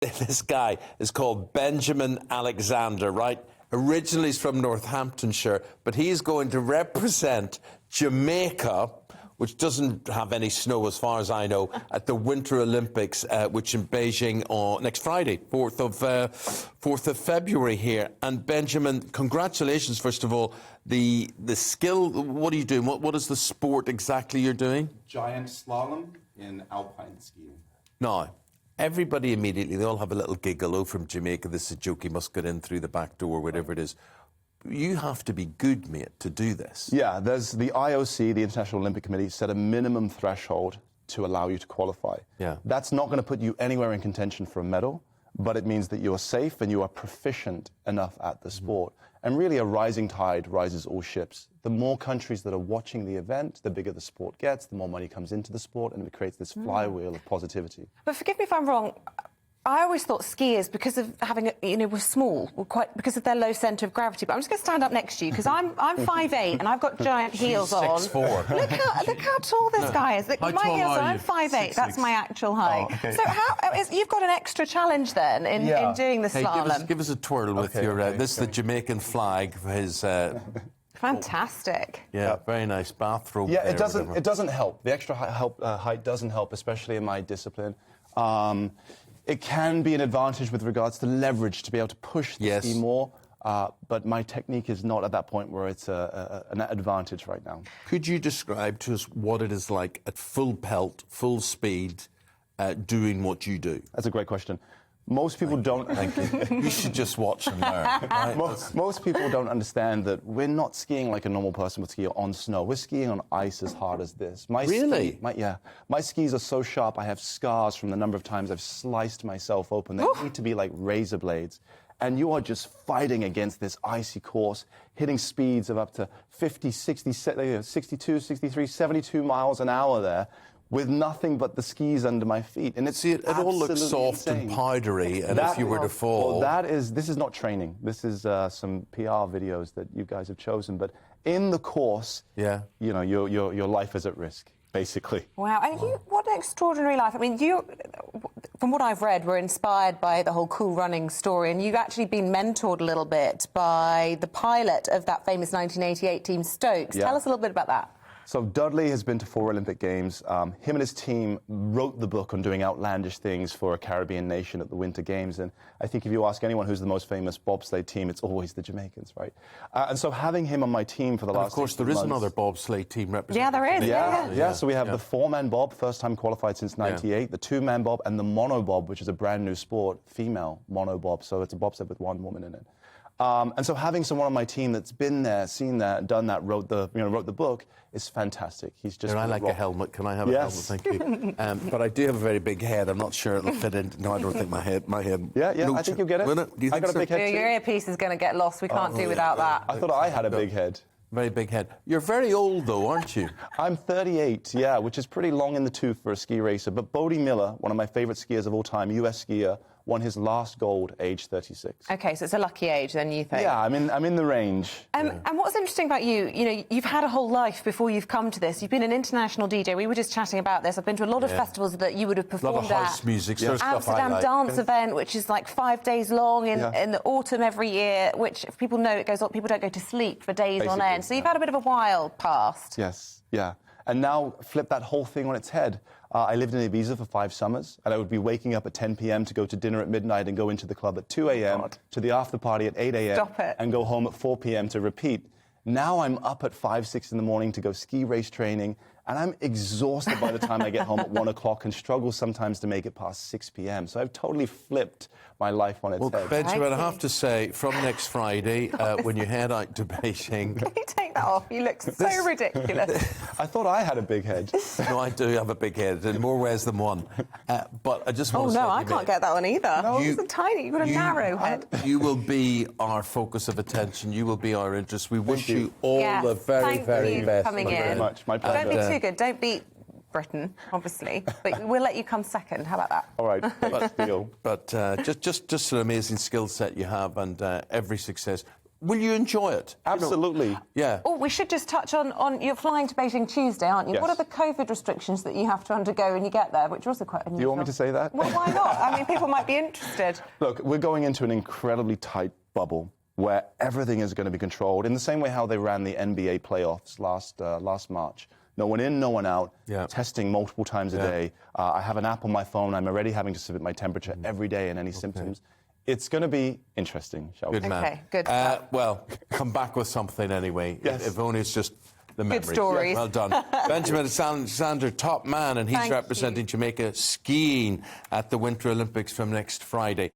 This guy is called Benjamin Alexander, right? Originally he's from Northamptonshire, but he's going to represent Jamaica, which doesn't have any snow as far as I know, at the Winter Olympics, which in Beijing on next Friday, 4th of February here. And Benjamin, congratulations, first of all. The skill, what are you doing? What is the sport exactly you're doing? Giant slalom in alpine skiing. Now, everybody immediately, they all have a little giggle. Oh, from Jamaica, this is a joke, he must get in through the back door, whatever it is. You have to be good, mate, to do this. Yeah, there's the IOC, the International Olympic Committee, set a minimum threshold to allow you to qualify. Yeah. That's not going to put you anywhere in contention for a medal, but it means that you're safe and you are proficient enough at the sport. And really, a rising tide rises all ships. The more countries that are watching the event, the bigger the sport gets, the more money comes into the sport, and it creates this flywheel of positivity. But forgive me if I'm wrong. I always thought skiers, because of having, were small, because of their low centre of gravity. But I'm just going to stand up next to you because I'm 5'8" and I've got giant heels on. 6'4". Look how tall this guy is. Look, my heels are. I'm 5'8". That's my actual height. Oh, okay. So you've got an extra challenge then in doing the slalom. Hey, give us a twirl with your. This is the Jamaican flag for his. Fantastic. Yeah, very nice bathrobe. Yeah, it doesn't help. The extra height doesn't help, especially in my discipline. It can be an advantage with regards to leverage to be able to push the ski more, but my technique is not at that point where it's an advantage right now. Could you describe to us what it is like at full pelt, full speed, doing what you do? That's a great question. Most people don't. Thank you. You should just watch and learn. Right? Most people don't understand that we're not skiing like a normal person would ski on snow. We're skiing on ice as hard as this. Really? My skis are so sharp. I have scars from the number of times I've sliced myself open. They need to be like razor blades. And you are just fighting against this icy course, hitting speeds of up to 50, 60, 62, 63, 72 miles an hour there, with nothing but the skis under my feet. And it all looks soft and powdery, and if you were to fall... Well, this is not training. This is some PR videos that you guys have chosen. But in the course, your life is at risk, basically. Wow. And what an extraordinary life. I mean, you, from what I've read, were inspired by the whole Cool Running story, and you've actually been mentored a little bit by the pilot of that famous 1988 team, Stokes. Yeah. Tell us a little bit about that. So Dudley has been to 4 Olympic Games. Him and his team wrote the book on doing outlandish things for a Caribbean nation at the Winter Games. And I think if you ask anyone who's the most famous bobsleigh team, it's always the Jamaicans, right? And so having him on my team for the last 6 months... Of course, there is another bobsleigh team representing... Yeah, there is. Yeah. So we have the 4-man bob, first time qualified since '98, the 2-man bob, and the mono bob, which is a brand new sport, female mono bob. So it's a bobsled with 1 woman in it. And so having someone on my team that's been there, seen that, done that, wrote the book is fantastic. He's just. I like a helmet. Can I have a helmet? Thank you. But I do have a very big head. I'm not sure it'll fit in. No, I don't think my head. Yeah. I think you'll get it. Will it? Do you think I got a big head too. Your earpiece is going to get lost. We can't do without that. I thought I had a big head. Very big head. You're very old, though, aren't you? I'm 38, which is pretty long in the tooth for a ski racer. But Bodie Miller, one of my favourite skiers of all time, US skier, won his last gold age 36. OK, so it's a lucky age, then, you think? Yeah, I'm in the range. And what's interesting about you, you've had a whole life before you've come to this. You've been an international DJ. We were just chatting about this. I've been to a lot of festivals that you would have performed at. A lot of house music, sort of stuff I Amsterdam like. Dance Event, which is like 5 days long in the autumn every year, which, if people know, it goes on. People don't go to sleep for days on end. So you've had a bit of a wild past. Yes, yeah. And now flip that whole thing on its head. I lived in Ibiza for 5 summers, and I would be waking up at 10 p.m. to go to dinner at midnight and go into the club at 2 a.m., to the after party at 8 a.m., and go home at 4 p.m. to repeat. Now I'm up at 5, 6 in the morning to go ski race training, and I'm exhausted by the time I get home at 1 o'clock and struggle sometimes to make it past 6 p.m. So I've totally flipped my life on its head. Well, Benjamin, I have to say, from next Friday, when you head out to Beijing... Can you take that off? You look so ridiculous. I thought I had a big head. No, I do have a big head, in more ways than one. But I just want to say... Oh, no, I can't get that one either. No, it's tiny. You've got a narrow head. You will be our focus of attention. You will be our interest. We wish you all the very, very best. Thank you for coming in. Thank you very much. My pleasure. Don't be too good. Don't beat Britain, obviously, but we'll let you come second. How about that? All right, deal. But just an amazing skill set you have, and every success. will you enjoy it? Absolutely. Yeah. Oh, we should just touch on you're flying to Beijing Tuesday, aren't you? Yes. What are the COVID restrictions that you have to undergo when you get there, which are also quite unusual? Do you want me to say that? Well, why not? I mean, people might be interested. Look, we're going into an incredibly tight bubble where everything is going to be controlled in the same way how they ran the NBA playoffs last March. No one in, no one out, testing multiple times a day. I have an app on my phone. I'm already having to submit my temperature every day and any symptoms. It's going to be interesting, shall we? Good man. Okay, good. Well, come back with something anyway. Yes. If only it's just the memory. Good stories. Well done. Benjamin Alexander, top man, and he's Thank representing Jamaica skiing at the Winter Olympics from next Friday.